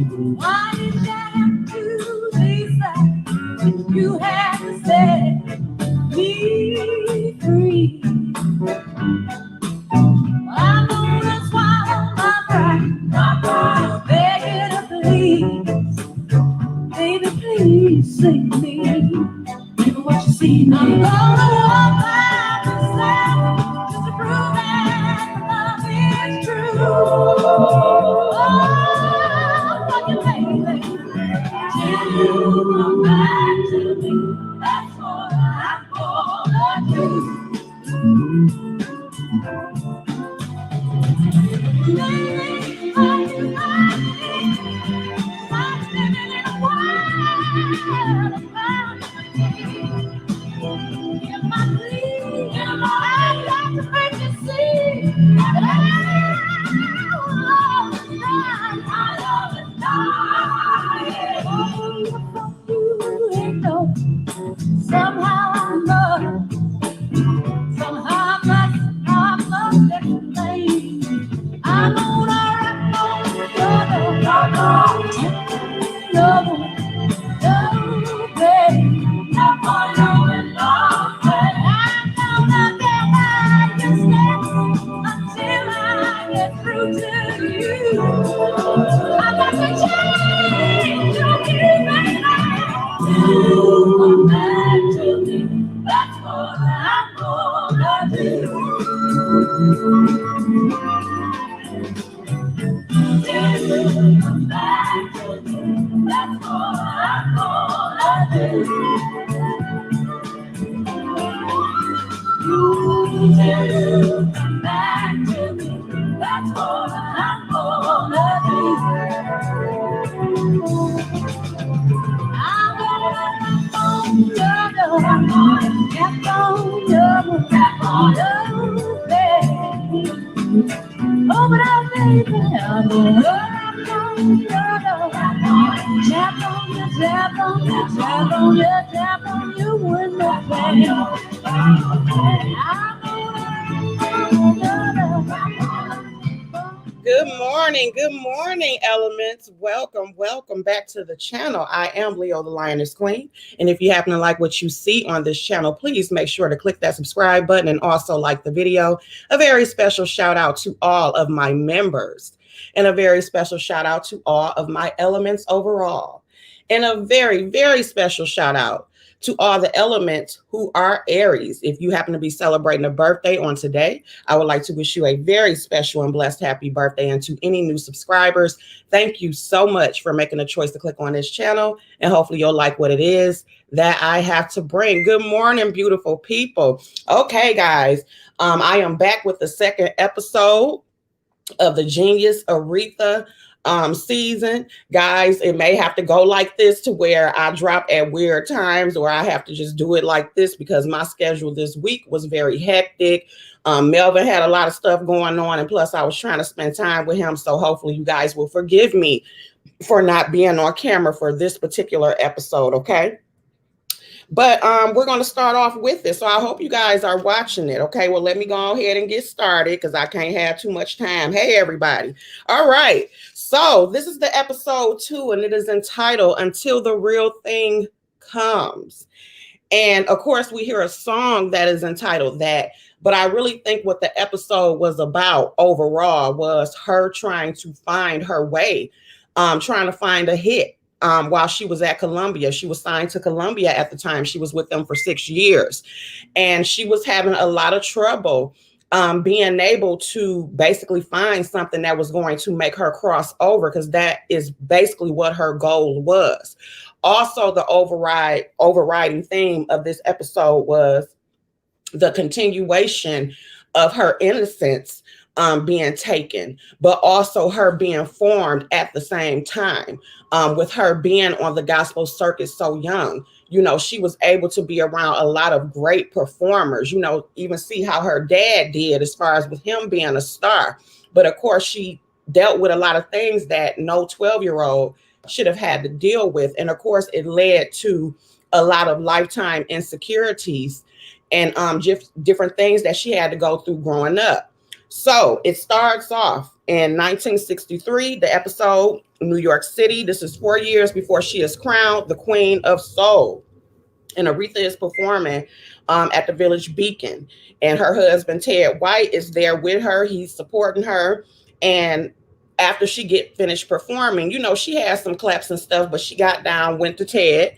Why did you have to be sad? You had to set me free. I'm gonna swallow my pride, beg you to please, baby, please save me. Give what you see. I'm gonna walk by myself just to prove that love is true. Oh, fucking baby, till you come back to me, that's what I'm gonna do. Baby, I'm living in a world of fantasy. If I please, I'd like to make you see that I love is dying. Oh, you ain't know. Somehow I love, somehow I must explain. I'm gonna rap on your love, baby. I'm gonna get by your steps until I get through to you. I got to change your view, baby. You come back to me. That's what I'm gonna do. You come back to me. That's what I'm gonna do. You come back to me. That's what I'm gonna do. I'm gonna phone your door. I'm gonna tap on your baby. Open up, baby. I'm gonna tap on your door. I'm gonna tap on you window, baby. Good morning, elements. Welcome back to the channel. I am Leo the Lioness Queen. And if you happen to like what you see on this channel, please make sure to click that subscribe button and also like the video. A very special shout out to all of my members and a very special shout out to all of my elements overall. And a very, very special shout out to all the elements who are Aries. If you happen to be celebrating a birthday on today, I would like to wish you a very special and blessed happy birthday. And to any new subscribers, thank you so much for making a choice to click on this channel. And hopefully you'll like what it is that I have to bring. Good morning, beautiful people. Okay, guys, I am back with the second episode of the Genius Aretha season. Guys, it may have to go like this to where I drop at weird times, or I have to just do it like this because my schedule this week was very hectic. Melvin had a lot of stuff going on, and plus I was trying to spend time with him. So hopefully you guys will forgive me for not being on camera for this particular episode, okay? But we're going to start off with this. So I hope you guys are watching it. Okay, well, let me go ahead and get started because I can't have too much time. Hey, everybody. All right. So this is the episode 2, and it is entitled Until the Real Thing Comes. And of course, we hear a song that is entitled that. But I really think what the episode was about overall was her trying to find her way, trying to find a hit. While she was at Columbia. She was signed to Columbia at the time. She was with them for 6 years. And she was having a lot of trouble being able to basically find something that was going to make her cross over, because that is basically what her goal was. Also, the overriding theme of this episode was the continuation of her innocence being taken, but also her being formed at the same time. With her being on the gospel circuit so young, you know, she was able to be around a lot of great performers, you know, even see how her dad did as far as with him being a star. But of course, she dealt with a lot of things that no 12-year-old should have had to deal with. And of course, it led to a lot of lifetime insecurities and different things that she had to go through growing up. So it starts off in 1963. The episode New York City. This is 4 years before she is crowned the Queen of Soul. And Aretha is performing at the Village Beacon. And her husband, Ted White, is there with her. He's supporting her. And after she get finished performing, she had some claps and stuff, but she got down, went to Ted,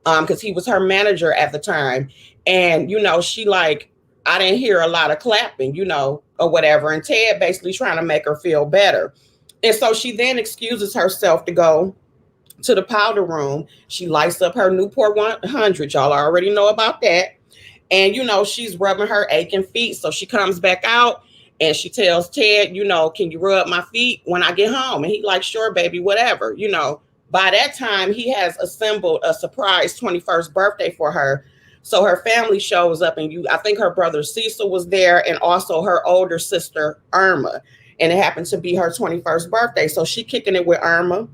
because he was her manager at the time. And, she like, I didn't hear a lot of clapping, or whatever. And Ted basically trying to make her feel better. And so she then excuses herself to go to the powder room. She lights up her Newport 100. Y'all already know about that. And, she's rubbing her aching feet. So she comes back out and she tells Ted, can you rub my feet when I get home? And he like, sure, baby, whatever. By that time, he has assembled a surprise 21st birthday for her. So her family shows up, and I think her brother Cecil was there, and also her older sister, Irma. And it happened to be her 21st birthday. So she kicking it with Irma.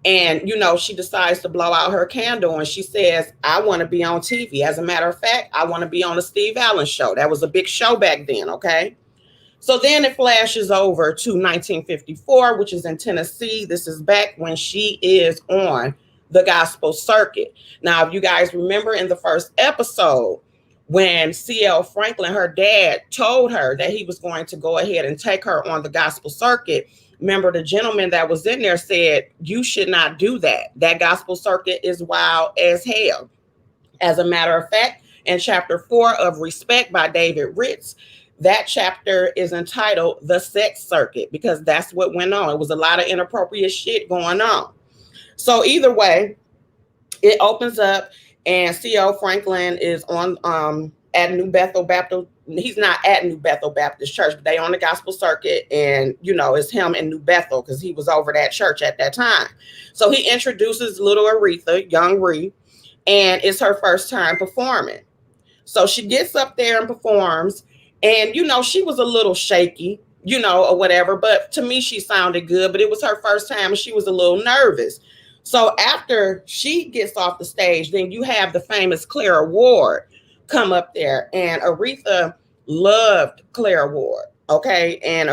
And, she decides to blow out her candle, and she says, I want to be on TV. As a matter of fact, I want to be on the Steve Allen show. That was a big show back then, okay? So then it flashes over to 1954, which is in Tennessee. This is back when she is on the gospel circuit. Now, if you guys remember in the first episode, when C.L. Franklin, her dad, told her that he was going to go ahead and take her on the gospel circuit, remember the gentleman that was in there said, you should not do that. That gospel circuit is wild as hell. As a matter of fact, in chapter 4 of Respect by David Ritz, that chapter is entitled The Sex Circuit, because that's what went on. It was a lot of inappropriate shit going on. So either way, it opens up and C.L. Franklin is on at New Bethel Baptist. He's not at New Bethel Baptist Church, but they on the gospel circuit, and it's him in New Bethel because he was over that church at that time. So he introduces little Aretha, young Ree, and it's her first time performing. So she gets up there and performs, and she was a little shaky, or whatever, but to me she sounded good, but it was her first time and she was a little nervous. So after she gets off the stage, then you have the famous Clara Ward come up there, and Aretha loved Clara Ward, okay? And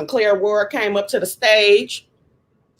Clara Ward came up to the stage,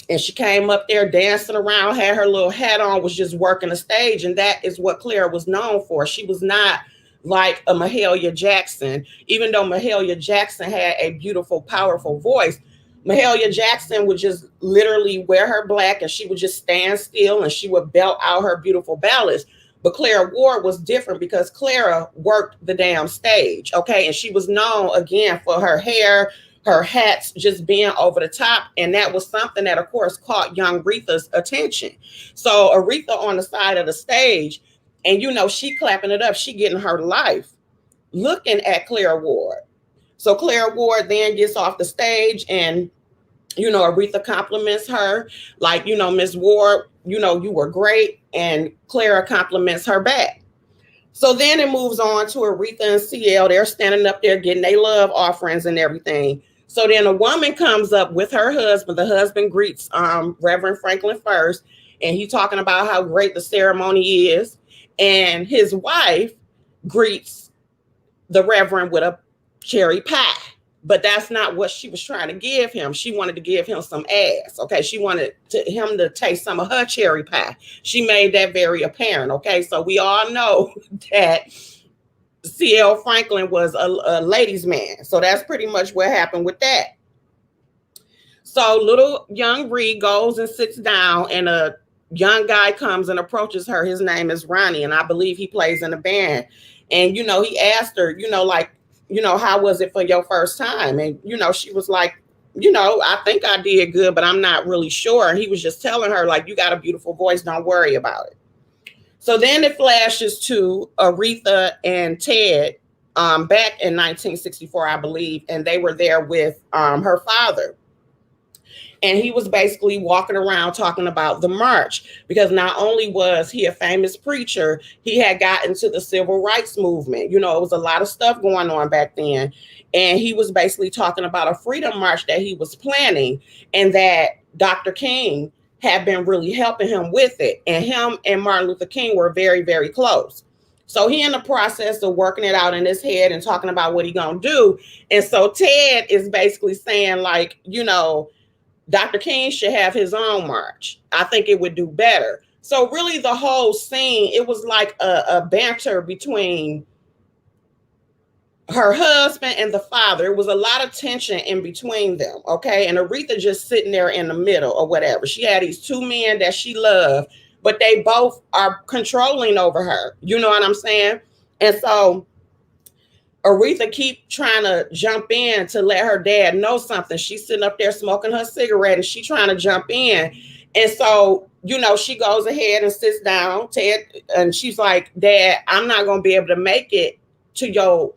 and she came up there dancing around, had her little hat on, was just working the stage, and that is what Clara was known for. She was not like a Mahalia Jackson, even though Mahalia Jackson had a beautiful, powerful voice. Mahalia Jackson would just literally wear her black, and she would just stand still, and she would belt out her beautiful ballads. But Clara Ward was different because Clara worked the damn stage, okay? And she was known, again, for her hair, her hats just being over the top. And that was something that, of course, caught young Aretha's attention. So Aretha on the side of the stage, and, she clapping it up. She getting her life looking at Clara Ward. So Clara Ward then gets off the stage, and, Aretha compliments her. Like, Miss Ward, you were great. And Clara compliments her back. So then it moves on to Aretha and CL. They're standing up there getting their love offerings and everything. So then a woman comes up with her husband. The husband greets Reverend Franklin first, and he's talking about how great the ceremony is. And his wife greets the Reverend with a cherry pie. But that's not what she was trying to give him. She wanted to give him some ass, okay? She wanted him to taste some of her cherry pie. She made that very apparent, okay? So we all know that C.L. Franklin was a ladies' man. So that's pretty much what happened with that. So little young Ree goes and sits down, and a young guy comes and approaches her. His name is Ronnie, and I believe he plays in a band. And, he asked her, how was it for your first time? And, she was like, I think I did good, but I'm not really sure. And he was just telling her, like, you got a beautiful voice. Don't worry about it. So then it flashes to Aretha and Ted back in 1964, I believe. And they were there with her father. And he was basically walking around talking about the march, because not only was he a famous preacher, he had gotten to the civil rights movement. It was a lot of stuff going on back then. And he was basically talking about a freedom march that he was planning, and that Dr. King had been really helping him with it. And him and Martin Luther King were very, very close. So he in the process of working it out in his head and talking about what he gonna do. And so Ted is basically saying, like, Dr. King should have his own march. I think it would do better. So really the whole scene, it was like a banter between her husband and the father. It was a lot of tension in between them, okay? And Aretha just sitting there in the middle or whatever. She had these two men that she loved, but they both are controlling over her. You know what I'm saying? And so Aretha keep trying to jump in to let her dad know something. She's sitting up there smoking her cigarette and she trying to jump in. And so, you know, she goes ahead and sits down, Ted, and she's like, Dad, I'm not going to be able to make it to your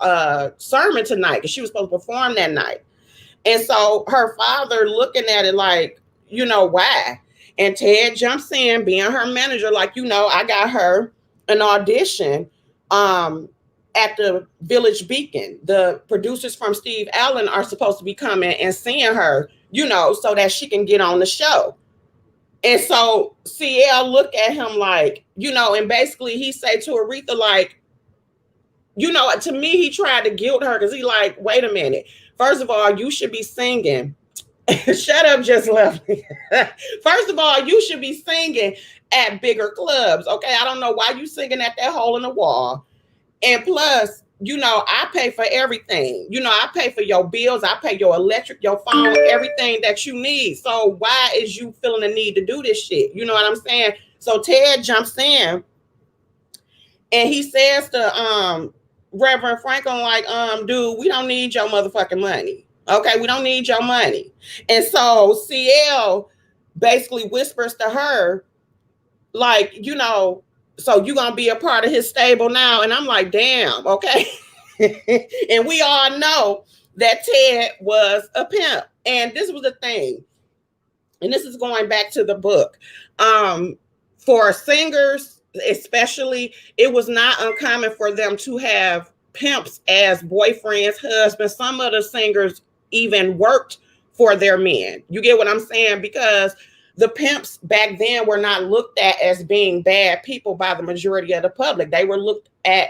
sermon tonight, because she was supposed to perform that night. And so her father looking at it like, you know, why? And Ted jumps in, being her manager, like, you know, I got her an audition at the Village Beacon. The producers from Steve Allen are supposed to be coming and seeing her, you know, so that she can get on the show. And so CL looked at him like, you know, and basically he said to Aretha, like, you know, to me, he tried to guilt her because he like, wait a minute. First of all, you should be singing. Shut up, just left me. First of all, you should be singing at bigger clubs. Okay, I don't know why you singing at that hole in the wall. And plus, you know, I pay for everything. You know, I pay for your bills. I pay your electric, your phone, everything that you need. So why is you feeling the need to do this shit? You know what I'm saying? So Ted jumps in and he says to Reverend Franklin, like, dude, we don't need your motherfucking money. Okay, we don't need your money. And so CL basically whispers to her, like, you know, so you gonna be a part of his stable now? And I'm like, damn, okay. And we all know that Ted was a pimp. And this was the thing. And this is going back to the book. For singers, especially, it was not uncommon for them to have pimps as boyfriends, husbands. Some of the singers even worked for their men. You get what I'm saying? Because the pimps back then were not looked at as being bad people by the majority of the public. They were looked at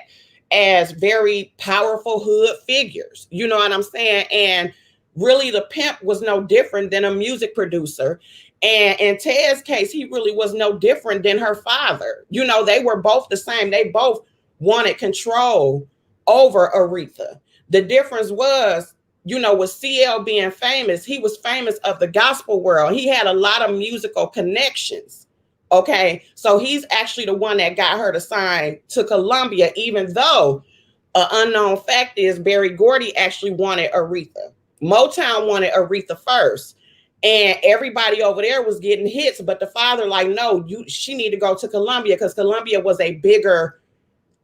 as very powerful hood figures. You know what I'm saying? And really the pimp was no different than a music producer. And in Ted's case, he really was no different than her father. You know, they were both the same. They both wanted control over Aretha. The difference was, you know, with CL being famous, he was famous of the gospel world. He had a lot of musical connections. Okay. So he's actually the one that got her to sign to Columbia, even though an unknown fact is Berry Gordy actually wanted Aretha. Motown wanted Aretha first. And everybody over there was getting hits, but the father, like, no, she need to go to Columbia, because Columbia was a bigger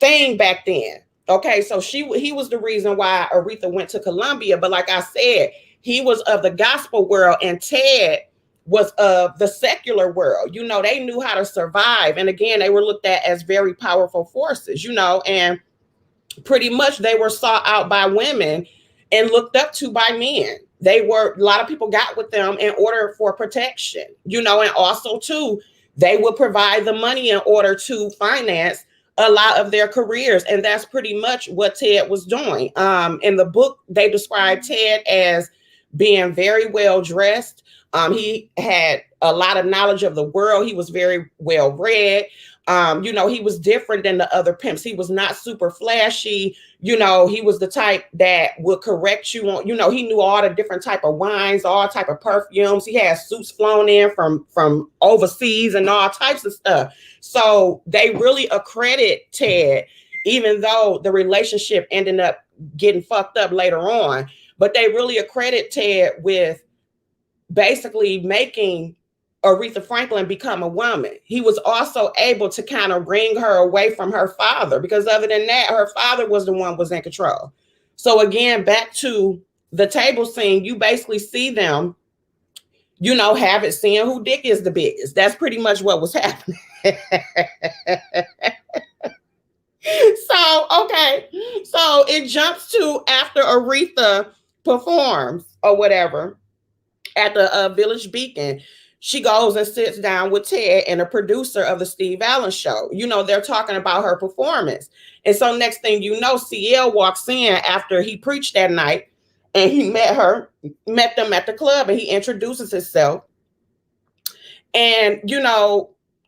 thing back then. Okay, so he was the reason why Aretha went to Columbia. But like I said, he was of the gospel world and Ted was of the secular world. You know, they knew how to survive. And again, they were looked at as very powerful forces, you know, and pretty much they were sought out by women and looked up to by men. A lot of people got with them in order for protection, you know, and also too, they would provide the money in order to finance a lot of their careers. And that's pretty much what Ted was doing. In the book, they described Ted as being very well dressed. He had a lot of knowledge of the world. He was very well read. You know, he was different than the other pimps. He was not super flashy. You know, he was the type that would correct you on, you know, he knew all the different type of wines, all type of perfumes. He had suits flown in from overseas and all types of stuff. So they really accredit Ted, even though the relationship ended up getting fucked up later on. But they really accredit Ted with basically making Aretha Franklin become a woman. He was also able to kind of wring her away from her father, because other than that, her father was the one who was in control. So again, back to the table scene, you basically see them, you know, have it seeing who dick is the biggest. That's pretty much what was happening. So, okay. So it jumps to after Aretha performs or whatever at the Village Beacon. She goes and sits down with Ted and a producer of the Steve Allen show. You know, they're talking about her performance. And so next thing you know, CL walks in after he preached that night. and he met them at the club, and he introduces himself. And,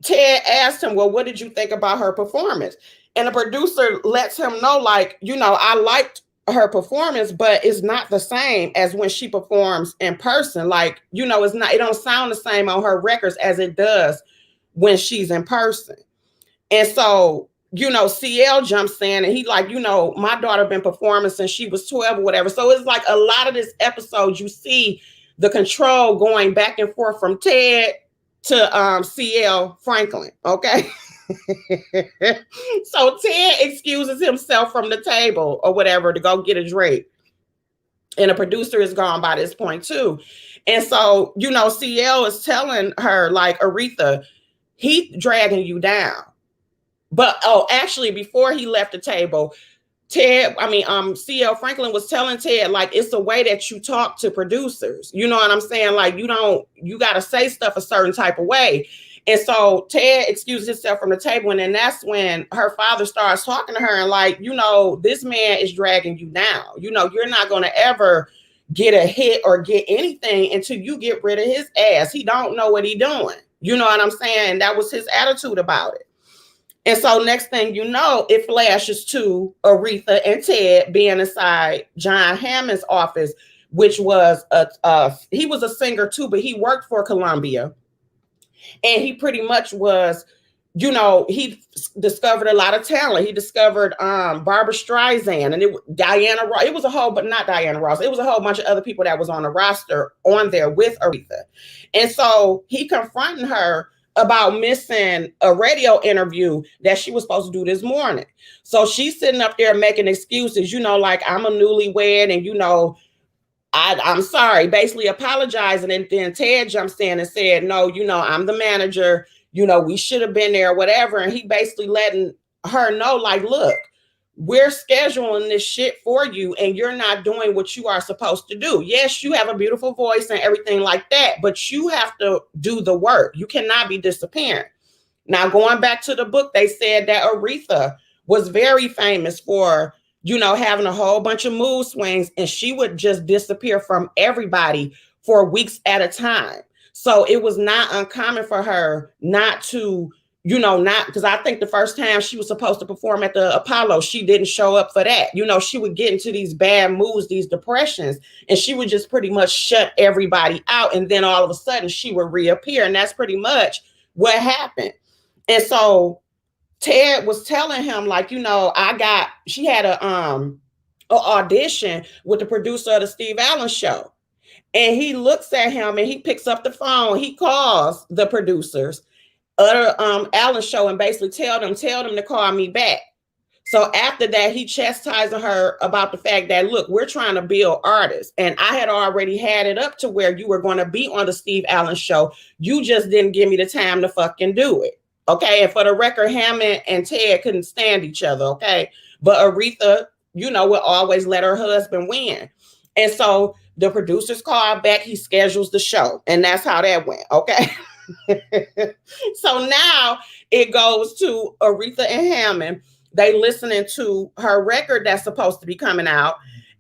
Ted asked him, well, what did you think about her performance? And the producer lets him know, like, I liked her performance, but it's not the same as when she performs in person. Like, it don't sound the same on her records as it does when she's in person. And so, CL jumps in and he like, my daughter been performing since she was 12 or whatever. So it's like a lot of this episode, you see the control going back and forth from Ted to CL Franklin. Okay. So Ted excuses himself from the table or whatever to go get a drink. And the producer is gone by this point too. And so, CL is telling her, like, Aretha, he dragging you down. But actually, before he left the table, CL Franklin was telling Ted, like, it's the way that you talk to producers. You know what I'm saying? Like, you got to say stuff a certain type of way. And so Ted excuses himself from the table. And then that's when her father starts talking to her and like, this man is dragging you down. You're not going to ever get a hit or get anything until you get rid of his ass. He don't know what he doing. You know what I'm saying? And that was his attitude about it. And so next thing you know, it flashes to Aretha and Ted being inside John Hammond's office, which was he was a singer too, but he worked for Columbia. And he pretty much was, he discovered a lot of talent. He discovered Barbara Streisand and Diana Ross. It was a whole, but not Diana Ross. It was a whole bunch of other people that was on the roster on there with Aretha. And so he confronted her about missing a radio interview that she was supposed to do this morning. So she's sitting up there making excuses, like, I'm a newlywed and, I'm sorry, basically apologizing. And then Ted jumps in and said, no, I'm the manager, we should have been there, whatever. And he basically letting her know, like, look, we're scheduling this shit for you and you're not doing what you are supposed to do. Yes, you have a beautiful voice and everything like that, but you have to do the work. You cannot be disappearing. Now, going back to the book, they said that Aretha was very famous for, having a whole bunch of mood swings, and she would just disappear from everybody for weeks at a time. So it was not uncommon for her not to, because I think the first time she was supposed to perform at the Apollo, she didn't show up for that. She would get into these bad moods, these depressions, and she would just pretty much shut everybody out. And then all of a sudden she would reappear. And that's pretty much what happened. And so Ted was telling him, like, she had a audition with the producer of the Steve Allen show. And he looks at him and he picks up the phone. He calls the producers of Allen show and basically tell them to call me back. So after that, he chastising her about the fact that, look, we're trying to build artists. And I had already had it up to where you were going to be on the Steve Allen show. You just didn't give me the time to fucking do it. Okay. And for the record, Hammond and Ted couldn't stand each other. Okay. But Aretha, would always let her husband win. And so the producers call back. He schedules the show. And that's how that went. Okay. So now it goes to Aretha and Hammond. They listening to her record that's supposed to be coming out.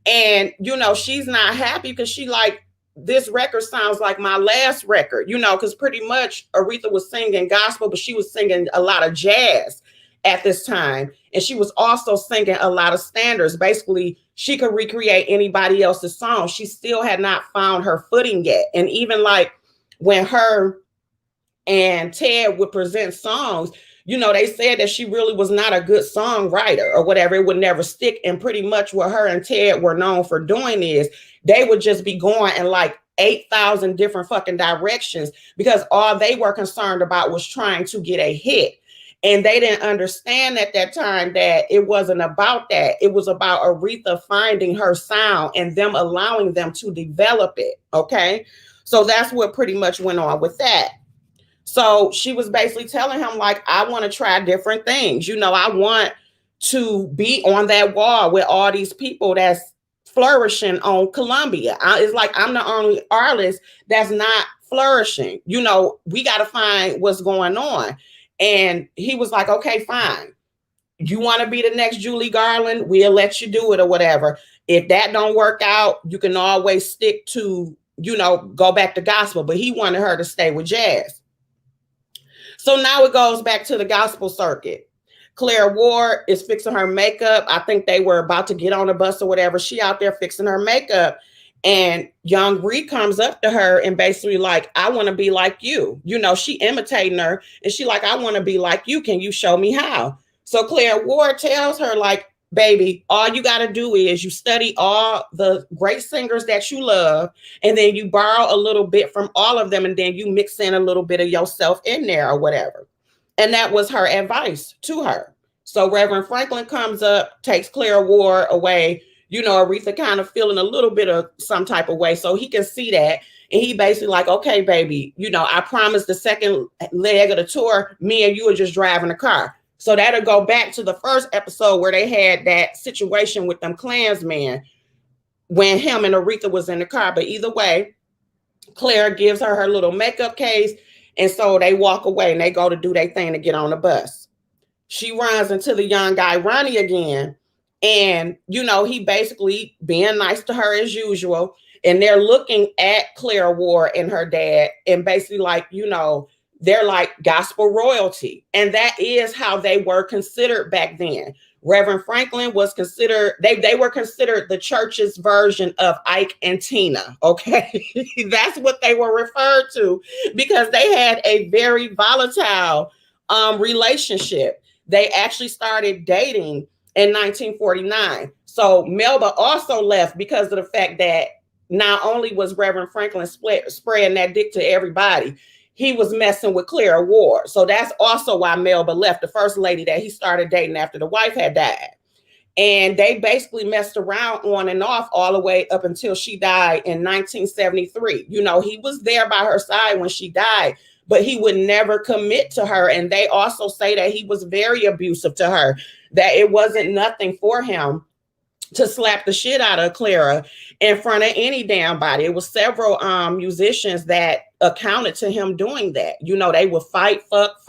And, she's not happy because she like, this record sounds like my last record, because pretty much Aretha was singing gospel, but she was singing a lot of jazz at this time. And she was also singing a lot of standards. Basically, she could recreate anybody else's song. She still had not found her footing yet. And even like when her and Ted would present songs, they said that she really was not a good songwriter or whatever. It would never stick. And pretty much what her and Ted were known for doing is they would just be going in like 8,000 different fucking directions because all they were concerned about was trying to get a hit. And they didn't understand at that time that it wasn't about that. It was about Aretha finding her sound and them allowing them to develop it. Okay. So that's what pretty much went on with that. So she was basically telling him, like, I want to try different things. I want to be on that wall with all these people that's flourishing on Columbia. It's like I'm the only artist that's not flourishing. We got to find what's going on. And he was like, okay, fine. You want to be the next Julie Garland, we'll let you do it or whatever. If that don't work out, you can always stick to, go back to gospel. But he wanted her to stay with jazz. So now it goes back to the gospel circuit. Claire Ward is fixing her makeup. I think they were about to get on a bus or whatever. She out there fixing her makeup. And young Ree comes up to her and basically like, I want to be like you. She imitating her. And she like, I want to be like you. Can you show me how? So Claire Ward tells her like, baby, all you got to do is you study all the great singers that you love, and then you borrow a little bit from all of them, and then you mix in a little bit of yourself in there or whatever. And that was her advice to her. So Reverend Franklin comes up, takes Claire Ward away. Aretha kind of feeling a little bit of some type of way. So he can see that. And he basically like, okay, baby, I promised the second leg of the tour, me and you are just driving the car. So that'll go back to the first episode where they had that situation with them Klansmen when him and Aretha was in the car. But either way, Claire gives her little makeup case. And so they walk away and they go to do their thing to get on the bus. She runs into the young guy, Ronnie, again. And, he basically being nice to her as usual. And they're looking at Claire Ward and her dad and basically like, they're like gospel royalty. And that is how they were considered back then. Reverend Franklin was considered, they were considered the church's version of Ike and Tina. Okay. That's what they were referred to because they had a very volatile relationship. They actually started dating in 1949. So Melba also left because of the fact that not only was Reverend Franklin spreading that dick to everybody, he was messing with Claire Ward. So that's also why Melba left, the first lady that he started dating after the wife had died. And they basically messed around on and off all the way up until she died in 1973. He was there by her side when she died, but he would never commit to her. And they also say that he was very abusive to her, that it wasn't nothing for him to slap the shit out of Clara in front of any damn body. It was several musicians that accounted to him doing that. They would fight, fuck,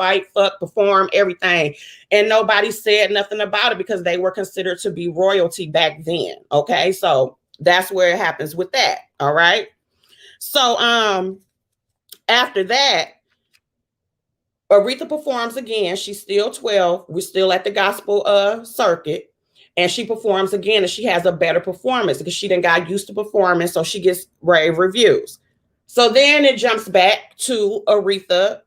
perform, everything. And nobody said nothing about it because they were considered to be royalty back then. Okay, so that's where it happens with that. All right. So after that, Aretha performs again. She's still 12. We're still at the gospel circuit. And she performs again, and she has a better performance because she done got used to performing, so she gets rave reviews. So then it jumps back to Aretha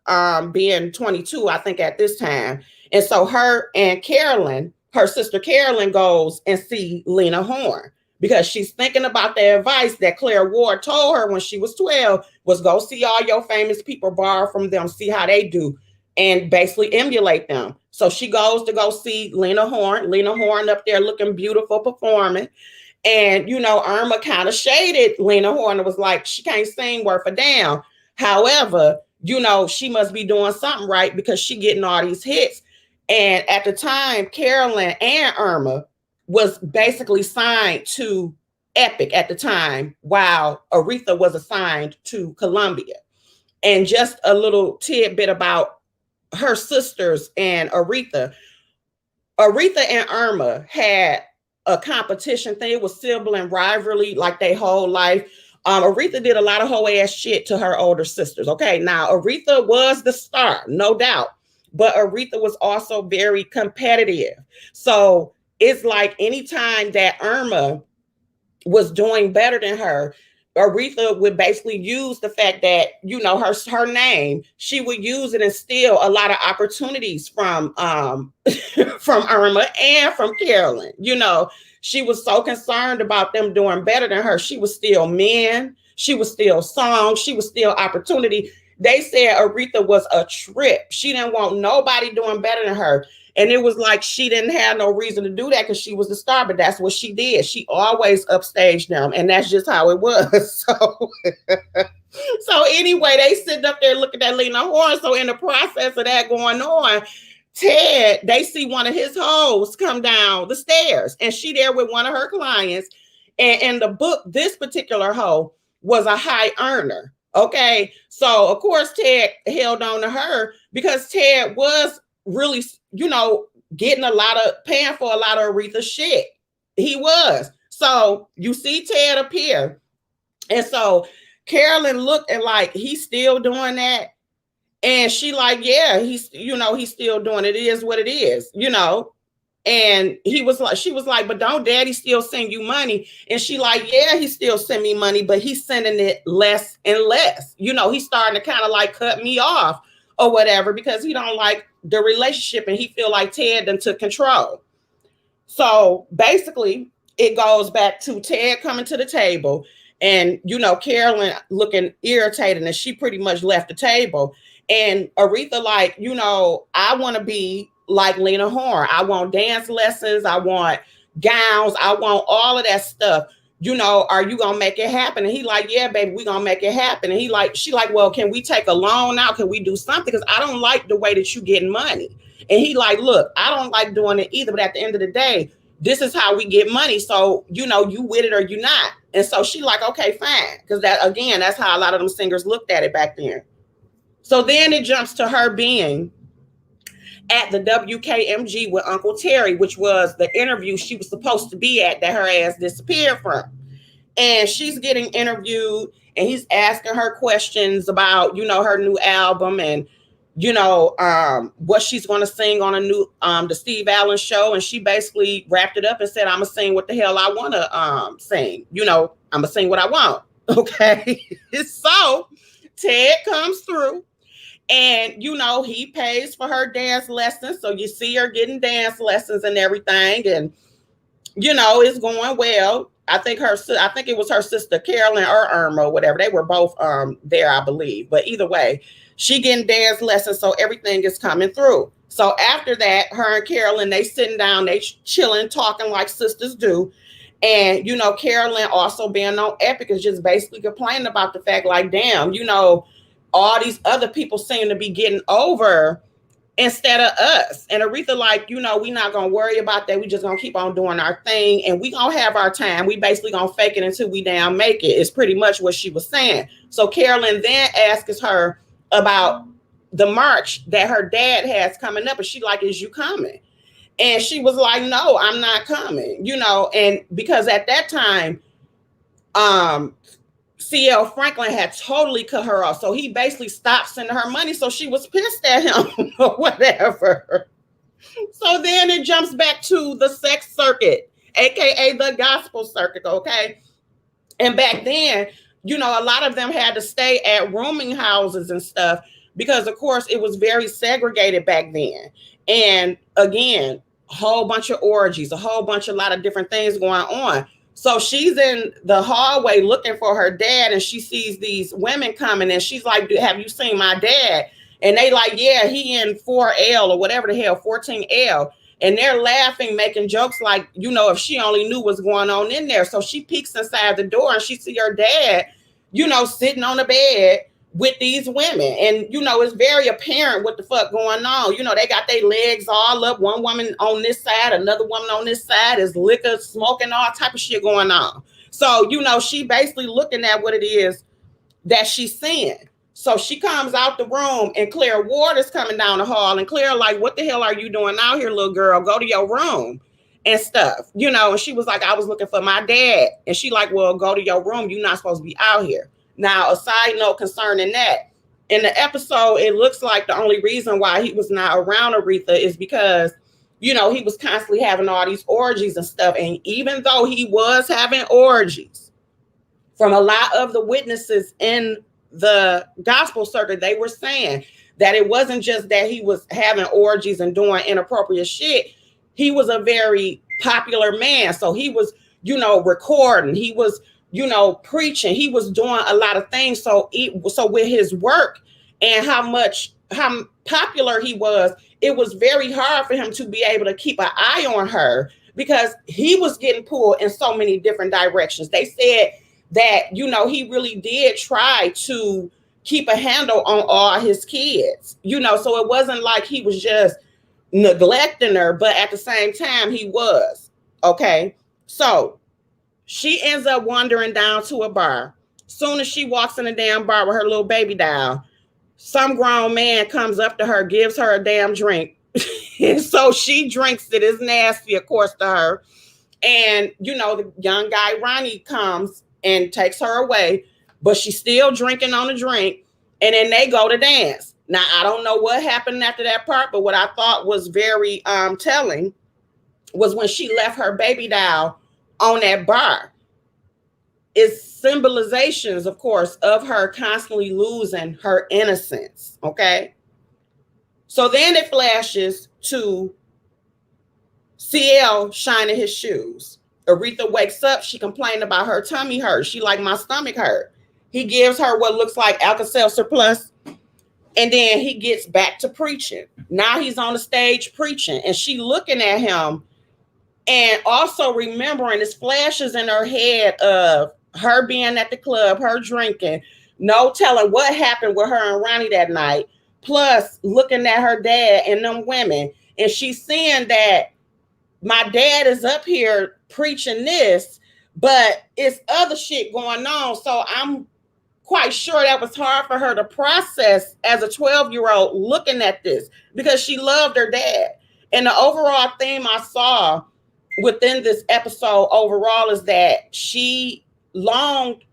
being 22, I think, at this time. And so her and Carolyn, her sister Carolyn, goes and see Lena Horne because she's thinking about the advice that Claire Ward told her when she was 12 was go see all your famous people, borrow from them, see how they do, and basically emulate them. So she goes to go see Lena Horne up there looking beautiful, performing. And, Irma kind of shaded Lena Horne and was like, she can't sing worth a damn. However, she must be doing something right because she getting all these hits. And at the time, Carolyn and Irma was basically signed to Epic at the time, while Aretha was assigned to Columbia. And just a little tidbit about her sisters and Aretha. Aretha and Irma had a competition thing. It was sibling rivalry like their whole life. Aretha did a lot of whole ass shit to her older sisters. Okay, now Aretha was the star, no doubt, but Aretha was also very competitive. So it's like anytime that Irma was doing better than her, Aretha would basically use the fact that, her name, she would use it and steal a lot of opportunities from from Irma and from Carolyn. She was so concerned about them doing better than her. She was still men. She was still songs. She was still opportunity. They said Aretha was a trip. She didn't want nobody doing better than her. And it was like she didn't have no reason to do that because she was the star, but that's what she did. She always upstaged them, and that's just how it was. So anyway, they sitting up there looking at Lena Horne. So in the process of that going on, Ted, they see one of his hoes come down the stairs, and she there with one of her clients. And in the book, this particular hoe was a high earner. Okay, so of course Ted held on to her because Ted was really, getting paying for a lot of Aretha shit. He was. So you see Ted appear. And so Carolyn looked and like, he's still doing that. And she like, yeah, he's still doing it. It is what it is, And she was like, but don't daddy still send you money? And she like, yeah, he still send me money, but he's sending it less and less. He's starting to kind of like cut me off or whatever, because he don't like the relationship and he feel like Ted done took control. So basically it goes back to Ted coming to the table and, Carolyn looking irritated, and she pretty much left the table. And Aretha like, I want to be like Lena Horne. I want dance lessons. I want gowns. I want all of that stuff. Are you going to make it happen? And he like, yeah, baby, we going to make it happen. And she like, well, can we take a loan out? Can we do something? Because I don't like the way that you getting money. And he like, look, I don't like doing it either. But at the end of the day, this is how we get money. So, you with it or you not. And so she like, okay, fine. Because that's how a lot of them singers looked at it back then. So then it jumps to her being at the WKMG with Uncle Terry, which was the interview she was supposed to be at that her ass disappeared from. And she's getting interviewed and he's asking her questions about, her new album and, what she's going to sing on a new, the Steve Allen show. And she basically wrapped it up and said, I'm going to sing what the hell I want to sing. I'm going to sing what I want. Okay. So Ted comes through. And, he pays for her dance lessons. So you see her getting dance lessons and everything. And, it's going well. I think it was her sister, Carolyn or Irma or whatever. They were both there, I believe. But either way, she getting dance lessons. So everything is coming through. So after that, her and Carolyn, they sitting down, they chilling, talking like sisters do. And, Carolyn also being on Epic is just basically complaining about the fact like, damn, all these other people seem to be getting over instead of us. And Aretha like, we not going to worry about that. We just going to keep on doing our thing and we going to have our time. We basically going to fake it until we damn make it. It's pretty much what she was saying. So Carolyn then asks her about the march that her dad has coming up. And she like, is you coming? And she was like, no, I'm not coming, and because at that time, C.L. Franklin had totally cut her off. So he basically stopped sending her money. So she was pissed at him or whatever. So then it jumps back to the sex circuit, aka the gospel circuit, okay? And back then, a lot of them had to stay at rooming houses and stuff because, of course, it was very segregated back then. And again, a whole bunch of orgies, a lot of different things going on. So she's in the hallway looking for her dad and she sees these women coming and she's like, have you seen my dad? And they like, yeah, he in 4L or whatever the hell, 14L. And they're laughing, making jokes like, if she only knew what's going on in there. So she peeks inside the door and she see her dad, sitting on the bed with these women. And, it's very apparent what the fuck going on. They got their legs all up. One woman on this side, another woman on this side is liquor, smoking, all type of shit going on. So, she basically looking at what it is that she's seeing. So she comes out the room and Claire Ward is coming down the hall and Claire like, what the hell are you doing out here, little girl? Go to your room and stuff, and she was like, I was looking for my dad. And she like, well, go to your room. You're not supposed to be out here. Now, a side note concerning that, in the episode, it looks like the only reason why he was not around Aretha is because, he was constantly having all these orgies and stuff. And even though he was having orgies, from a lot of the witnesses in the gospel circuit, they were saying that it wasn't just that he was having orgies and doing inappropriate shit. He was a very popular man. So he was, recording. He was, preaching. He was doing a lot of things. So with his work and how popular he was, it was very hard for him to be able to keep an eye on her because he was getting pulled in so many different directions. They said that, he really did try to keep a handle on all his kids, so it wasn't like he was just neglecting her, but at the same time he was. Okay. So she ends up wandering down to a bar. Soon as she walks in the damn bar with her little baby doll, some grown man comes up to her, gives her a damn drink, And so she drinks it. It's nasty, of course, to her. And, the young guy, Ronnie, comes and takes her away, but she's still drinking on the drink. And then they go to dance. Now, I don't know what happened after that part, but what I thought was very telling was when she left her baby doll on that bar. It's symbolizations, of course, of her constantly losing her innocence. Okay. So then it flashes to CL shining his shoes. Aretha wakes up. She complained about her tummy hurt. She like, my stomach hurt. He gives her what looks like Alka-Seltzer Plus. And then he gets back to preaching. Now he's on the stage preaching. And she looking at him and also remembering this flashes in her head of her being at the club, her drinking, no telling what happened with her and Ronnie that night. Plus looking at her dad and them women. And she's seeing that my dad is up here preaching this, but it's other shit going on. So I'm quite sure that was hard for her to process as a 12-year-old looking at this because she loved her dad. And the overall theme I saw within this episode overall is that she longed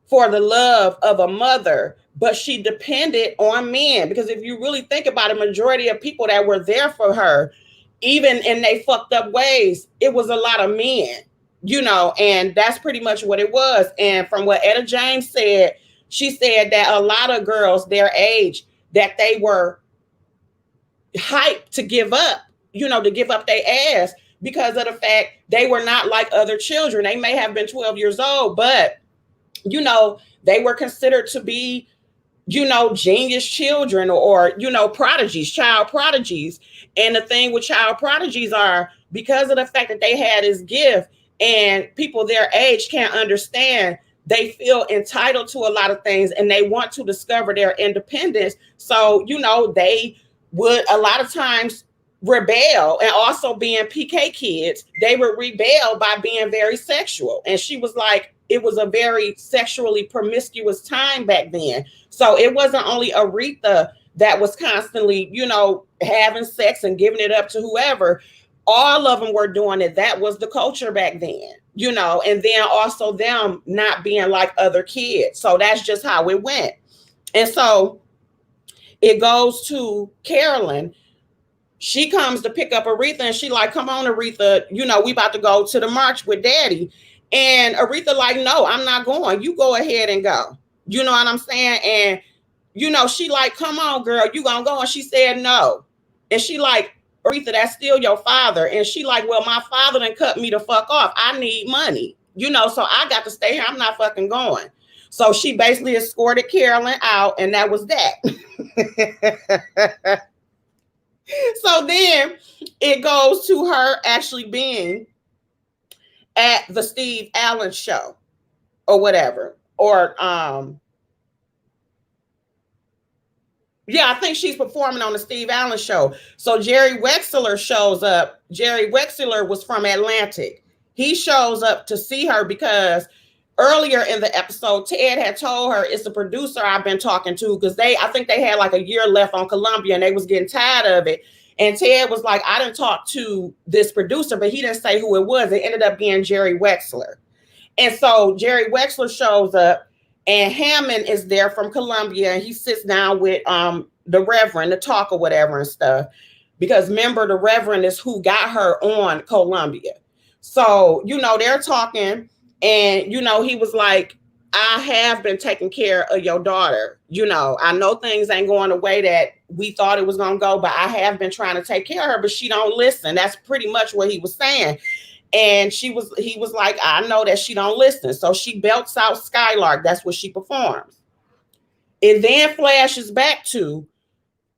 for the love of a mother, but she depended on men. Because if you really think about it, majority of people that were there for her, even in they fucked up ways, it was a lot of men, and that's pretty much what it was. And from what Etta James said, she said that a lot of girls their age, that they were hyped to give up, to give up their ass because of the fact they were not like other children. They may have been 12 years old, but, they were considered to be, genius children or, prodigies, child prodigies. And the thing with child prodigies are because of the fact that they had this gift and people their age can't understand, they feel entitled to a lot of things and they want to discover their independence. So, they would a lot of times rebel. And also being PK kids, they would rebel by being very sexual. And she was like, it was a very sexually promiscuous time back then. So it wasn't only Aretha that was constantly, having sex and giving it up to whoever. All of them were doing it. That was the culture back then, and then also them not being like other kids. So that's just how it went. And so it goes to Carolyn. She comes to pick up Aretha and she like, come on, Aretha, we about to go to the march with daddy. And Aretha like, no, I'm not going. You go ahead and go. You know what I'm saying? And, she like, come on, girl, you gonna go? And she said, no. And she like, Aretha, that's still your father. And she like, well, my father done cut me the fuck off. I need money, so I got to stay here. I'm not fucking going. So she basically escorted Carolyn out and that was that. So then it goes to her actually being at the Steve Allen show or whatever. Or, I think she's performing on the Steve Allen show. So Jerry Wexler shows up. Jerry Wexler was from Atlantic. He shows up to see her because earlier in the episode, Ted had told her it's the producer I've been talking to because I think they had like a year left on Columbia and they was getting tired of it. And Ted was like, I didn't talk to this producer, but he didn't say who it was. It ended up being Jerry Wexler. And so Jerry Wexler shows up and Hammond is there from Columbia. And he sits down with the Reverend to talk or whatever and stuff. Because remember, the Reverend is who got her on Columbia. So, they're talking and, he was like, I have been taking care of your daughter. I know things ain't going the way that we thought it was going to go, but I have been trying to take care of her, but she don't listen. That's pretty much what he was saying. And he was like, I know that she don't listen. So she belts out Skylark. That's what she performs. It then flashes back to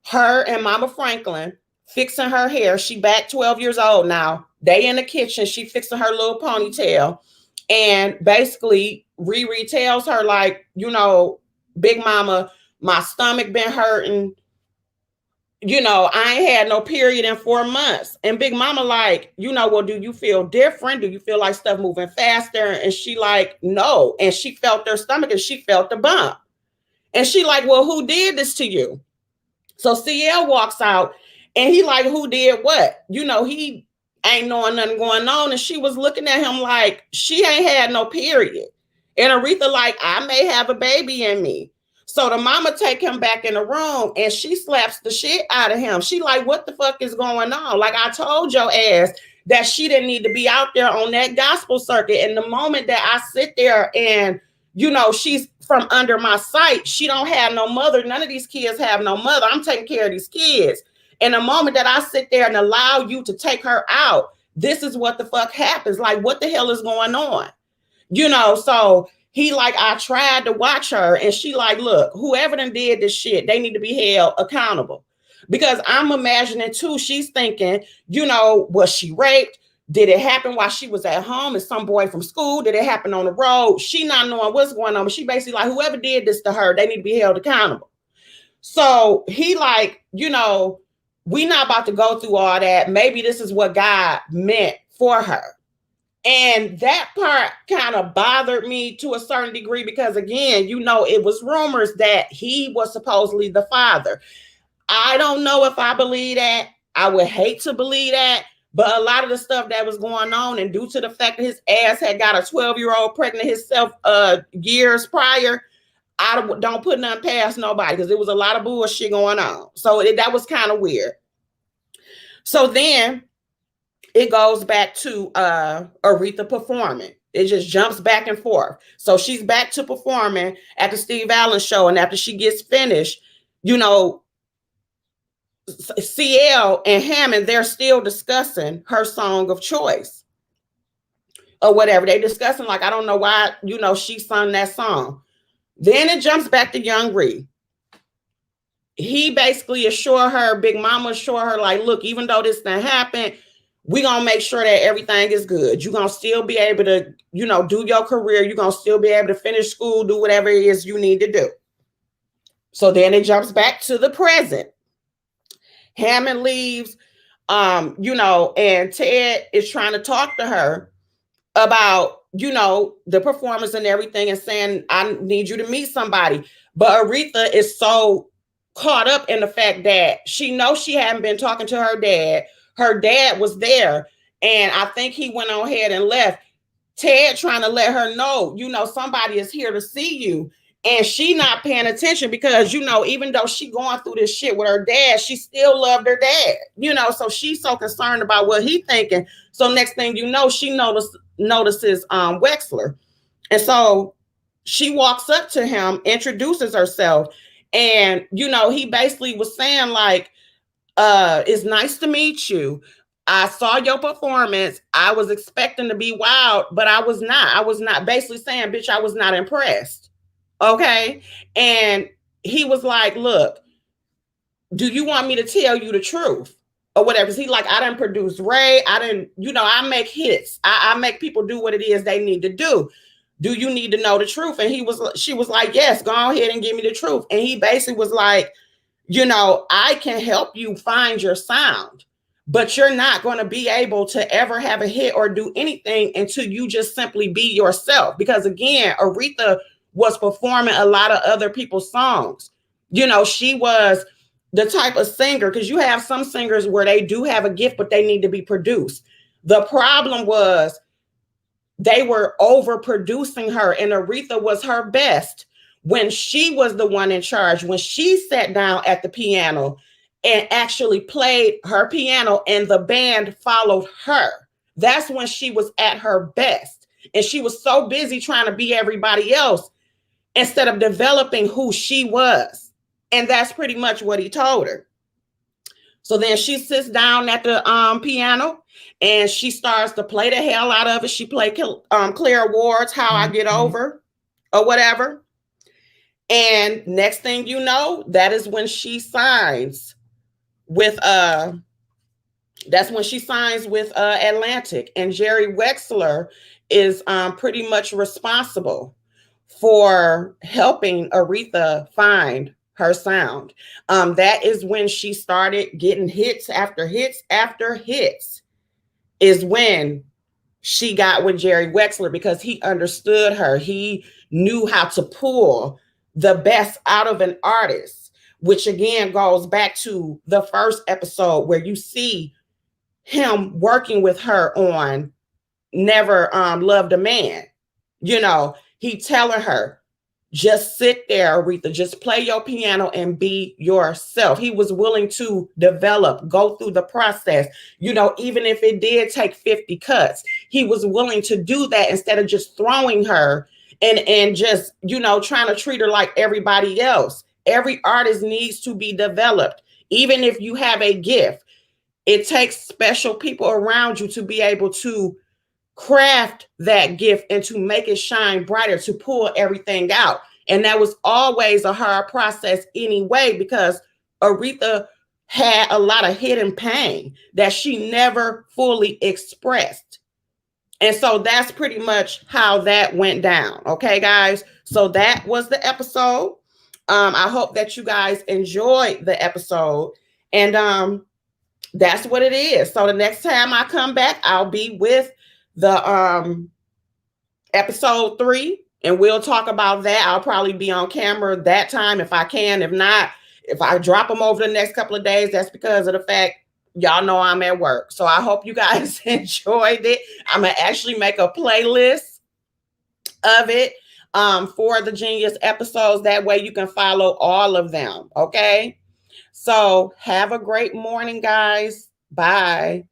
her and Mama Franklin fixing her hair. She back 12 years old now. They in the kitchen. She fixing her little ponytail. And basically Riri tells her like, Big Mama, my stomach been hurting. I ain't had no period in 4 months. And Big Mama like, well, do you feel different? Do you feel like stuff moving faster? And she like, no. And she felt her stomach and she felt the bump. And she like, well, who did this to you? So CL walks out And he like, who did what? He ain't knowing nothing going on. And she was looking at him like she ain't had no period. And Aretha like, I may have a baby in me. So the mama take him back in the room and she slaps the shit out of him. She like, what the fuck is going on? Like, I told your ass that she didn't need to be out there on that gospel circuit. And the moment that I sit there and, she's from under my sight, she don't have no mother. None of these kids have no mother. I'm taking care of these kids. And the moment that I sit there and allow you to take her out, this is what the fuck happens. Like, what the hell is going on? So he like, I tried to watch her and she like, look, whoever done did this shit, they need to be held accountable. Because I'm imagining too, she's thinking, was she raped? Did it happen while she was at home? Is some boy from school? Did it happen on the road? She not knowing what's going on, but she basically like, whoever did this to her, they need to be held accountable. So he like, we not about to go through all that. Maybe this is what God meant for her. And that part kind of bothered me to a certain degree because, again, it was rumors that he was supposedly the father. I don't know if I believe that. I would hate to believe that. But a lot of the stuff that was going on, and due to the fact that his ass had got a 12-year-old pregnant himself years prior, I don't put nothing past nobody because there was a lot of bullshit going on. So that was kind of weird. So then it goes back to Aretha performing. It just jumps back and forth. So she's back to performing at the Steve Allen show. And after she gets finished, CL and Hammond, they're still discussing her song of choice or whatever. They discussing like, I don't know why, she sung that song. Then it jumps back to Young Ree. He basically assured her, Big Mama assured her, like, look, even though this done happened, we're going to make sure that everything is good. You're going to still be able to, do your career. You're going to still be able to finish school, do whatever it is you need to do. So then it jumps back to the present. Hammond leaves, and Ted is trying to talk to her about, the performance and everything and saying, I need you to meet somebody. But Aretha is so caught up in the fact that she knows she hadn't been talking to her dad. Her dad was there. And I think he went on ahead and left. Ted trying to let her know, somebody is here to see you. And she not paying attention because, even though she going through this shit with her dad, she still loved her dad, so she's so concerned about what he thinking. So next thing you know, she notices Wexler. And so she walks up to him, introduces herself. And, he basically was saying like, it's nice to meet you. I saw your performance. I was expecting to be wild, but I was not basically saying, bitch, I was not impressed. Okay. And he was like, look, do you want me to tell you the truth or whatever? He like, I didn't produce Ray. I didn't, I make hits. I make people do what it is they need to do. Do you need to know the truth? And she was like, yes, go ahead and give me the truth. And he basically was like, I can help you find your sound, but you're not going to be able to ever have a hit or do anything until you just simply be yourself. Because again, Aretha was performing a lot of other people's songs. She was the type of singer, because you have some singers where they do have a gift, but they need to be produced. The problem was they were overproducing her, and Aretha was her best when she was the one in charge, when she sat down at the piano and actually played her piano and the band followed her. That's when she was at her best. And she was so busy trying to be everybody else instead of developing who she was. And that's pretty much what he told her. So then she sits down at the piano and she starts to play the hell out of it. She played Claire Ward's How I Get Over or whatever. And next thing you know, that is when she signs with Atlantic. And Jerry Wexler is pretty much responsible for helping Aretha find her sound. That is when she started getting hits after hits after hits, is when she got with Jerry Wexler, because he understood her. He knew how to pull the best out of an artist which again goes back to the first episode where you see him working with her on Never Loved a Man. You know, he telling her, just sit there, Aretha, just play your piano and be yourself. He was willing to develop, go through the process, you know, even if it did take 50 cuts, he was willing to do that instead of just throwing her and just, you know, trying to treat her like everybody else. Every artist needs to be developed. Even if you have a gift, it takes special people around you to be able to craft that gift and to make it shine brighter, to pull everything out. And that was always a hard process anyway, because Aretha had a lot of hidden pain that she never fully expressed. And so that's pretty much how that went down. Okay, guys. So that was the episode. I hope that you guys enjoyed the episode. And that's what it is. So the next time I come back, I'll be with the episode 3, and we'll talk about that. I'll probably be on camera that time if I can. If not, if I drop them over the next couple of days, that's because of the fact y'all know I'm at work. So I hope you guys enjoyed it. I'm gonna actually make a playlist of it for the Genius episodes. That way you can follow all of them. Okay. So have a great morning, guys. Bye.